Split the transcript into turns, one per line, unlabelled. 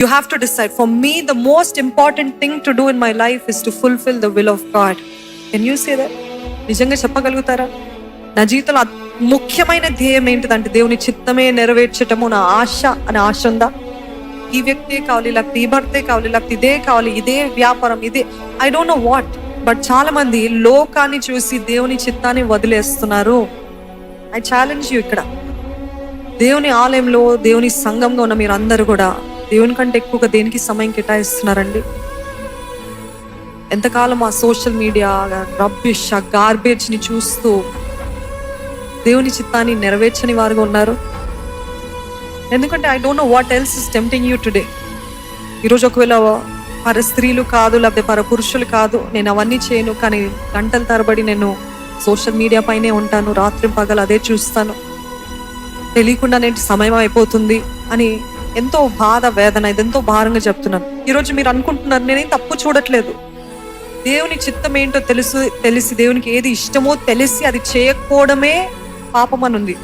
You have to decide. For me, the most important thing to do in my life is to fulfill the will of God. Can you say that? నిజంగా చెప్పగలుగుతారా? నా జీవితంలో ముఖ్యమైన ధ్యేయం ఏంటిదంటే దేవుని చిత్తమే నెరవేర్చటము నా ఆశ అనే ఆశ ఉందా? ఈ వ్యక్తే కావాలి, లేకపోతే ఈ భర్తే కావాలి, లేకపోతే ఇదే కావాలి, ఇదే వ్యాపారం, ఇదే I don't know what. But చాలా మంది లోకాన్ని చూసి దేవుని చిత్తాన్ని వదిలేస్తున్నారు. ఐ ఛాలెంజ్ యూ, ఇక్కడ దేవుని ఆలయంలో దేవుని సంఘంలో ఉన్న మీరు అందరూ కూడా దేవుని కంటే ఎక్కువగా దేనికి సమయం కేటాయిస్తున్నారండి? ఎంతకాలం ఆ సోషల్ మీడియా రబ్బిష్, ఆ గార్బేజ్ని చూస్తూ దేవుని చిత్తాన్ని నెరవేర్చని వారుగా ఉన్నారు. ఎందుకంటే I don't know what else is tempting you today. ఈరోజు ఒకవేళ పర స్త్రీలు కాదు, లేకపోతే పర పురుషులు కాదు, నేను అవన్నీ చేయను, కానీ గంటల తరబడి నేను సోషల్ మీడియా పైనే ఉంటాను, రాత్రి పగలు అదే చూస్తాను, తెలియకుండా నేను సమయం అయిపోతుంది అని ఎంతో బాధ, వేదన, ఇది ఎంతో భారంగా చెప్తున్నాను. ఈరోజు మీరు అనుకుంటున్నారు నేనేం తప్పు చూడట్లేదు. దేవుని చిత్తం ఏంటో తెలిసి దేవునికి ఏది ఇష్టమో తెలిసి అది చేయకపోవడమే పాపం అని ఉంది.